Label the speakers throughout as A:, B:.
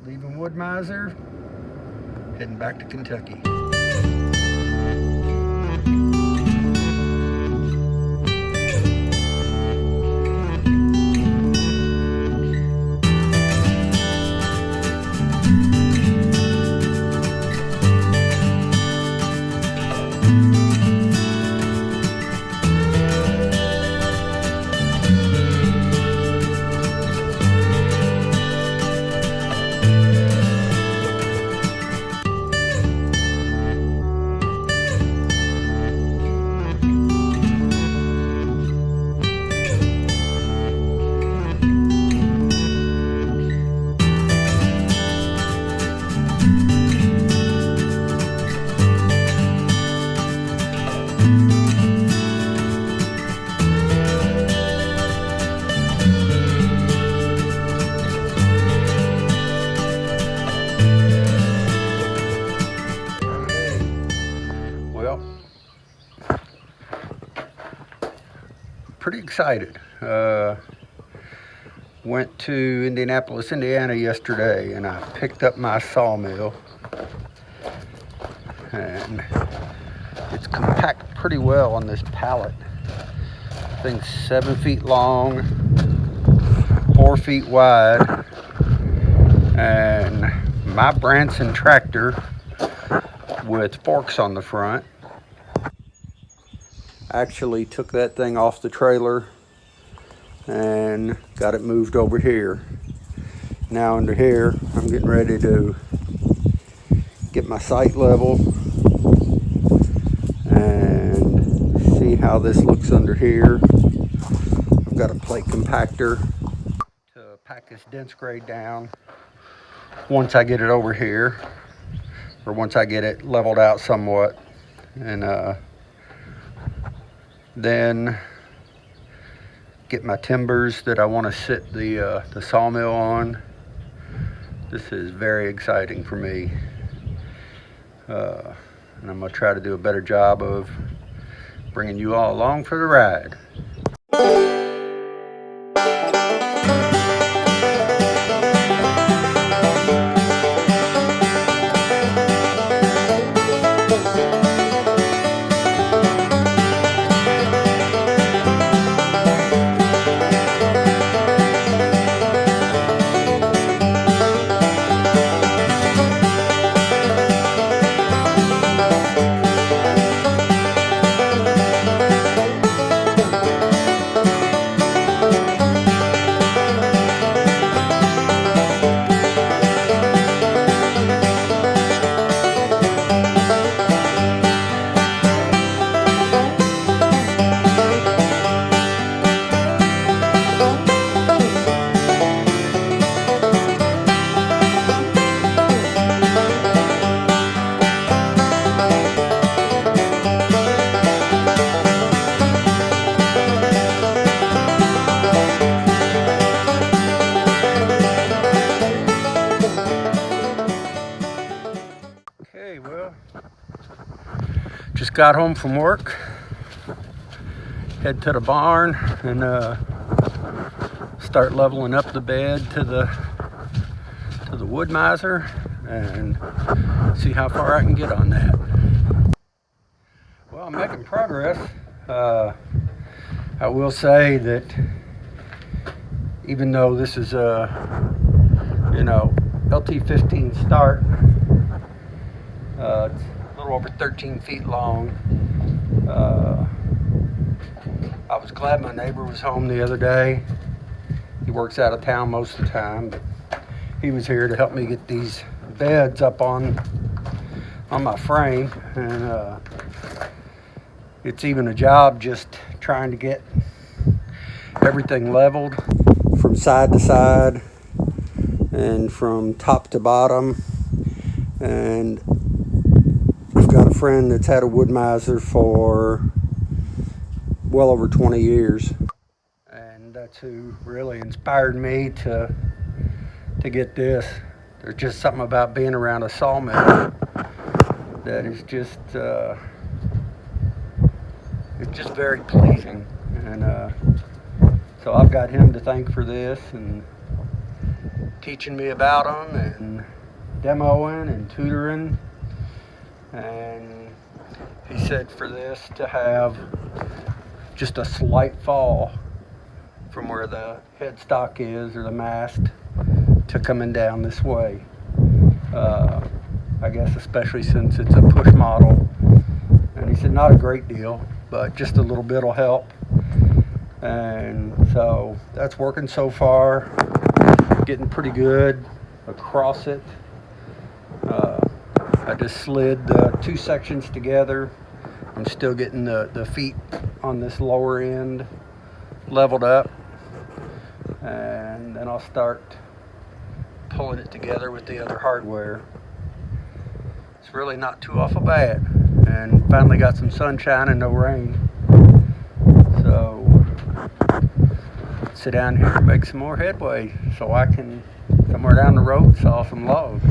A: leaving Wood Miser, heading back to Kentucky. Pretty excited. Went to Indianapolis, Indiana yesterday, and I picked up my Sawmill, and it's compacted pretty well on this pallet. I think 7 feet long, 4 feet wide, and my Branson tractor with forks on the front actually took that thing off the trailer and got it moved over here. Now under here, I'm getting ready to get my site level and see how this looks under here. I've got a plate compactor to pack this dense grade down once I get it over here, or once I get it leveled out somewhat, and then get my timbers that I want to sit the sawmill on. This is very exciting for me, and I'm going to try to do a better job of bringing you all along for the ride. Just got home from work, head to the barn and start leveling up the bed to the Wood Miser and see how far I can get on that. Well, I'm making progress. I will say that even though this is a LT15 start, it's a little over 13 feet long. I was glad my neighbor was home the other day. He works out of town most of the time, but he was here to help me get these beds up on my frame, and it's even a job just trying to get everything leveled from side to side and from top to bottom. And I've got a friend that's had a Wood Miser for well over 20 years, and that's who really inspired me to get this. There's just something about being around a sawmill that is just it's just very pleasing, and so I've got him to thank for this, and teaching me about them and demoing and tutoring. And he said for this to have just a slight fall from where the headstock is or the mast to coming down this way. I guess especially since it's a push model. And he said not a great deal, but just a little bit will help. And so that's working so far. Getting pretty good across it. I just slid the two sections together. I'm still getting the feet on this lower end leveled up. And then I'll start pulling it together with the other hardware. It's really not too awful bad. And finally got some sunshine and no rain. So sit down here and make some more headway so I can somewhere down the road saw some logs.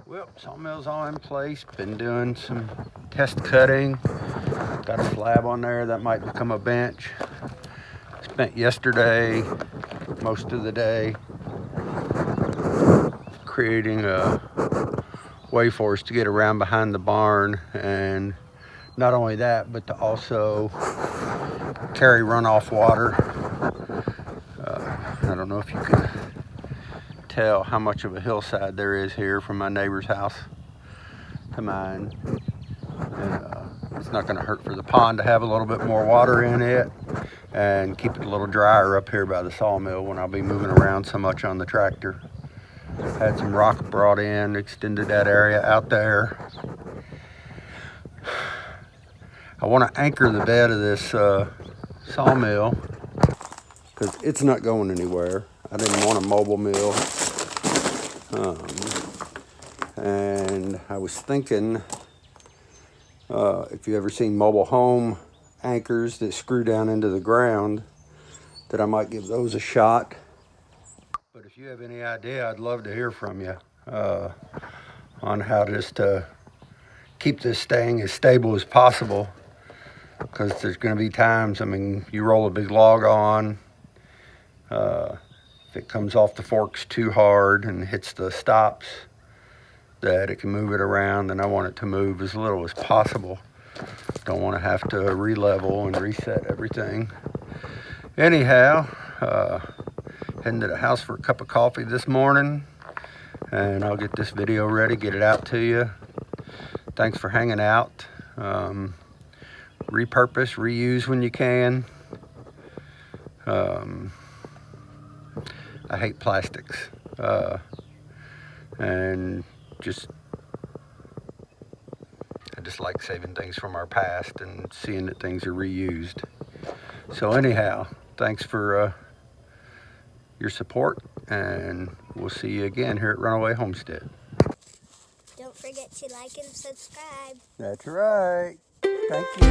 A: Well, sawmill's all in place. Been doing some test cutting. Got a slab on there that might become a bench. Spent yesterday, most of the day, creating a way for us to get around behind the barn. And not only that, but to also carry runoff water. I don't know if you can tell how much of a hillside there is here from my neighbor's house to mine. And, it's not going to hurt for the pond to have a little bit more water in it and keep it a little drier up here by the sawmill when I'll be moving around so much on the tractor. Had some rock brought in, extended that area out there. I want to anchor the bed of this sawmill because it's not going anywhere. I didn't want a mobile mill. And I was thinking If you ever seen mobile home anchors that screw down into the ground, that I might give those a shot. But if you have any idea, I'd love to hear from you on how just to keep this staying as stable as possible. Because there's going to be times, I mean, you roll a big log on, if it comes off the forks too hard and hits the stops, that it can move it around, and I want it to move as little as possible. Don't want to have to re-level and reset everything. Anyhow, heading to the house for a cup of coffee this morning, and I'll get this video ready, get it out to you. Thanks for hanging out. Repurpose, reuse when you can. I hate plastics, and I just like saving things from our past and seeing that things are reused. So anyhow, thanks for your support, and we'll see you again here at Runaway Homestead.
B: Don't forget to like and subscribe.
A: That's right. Thank you.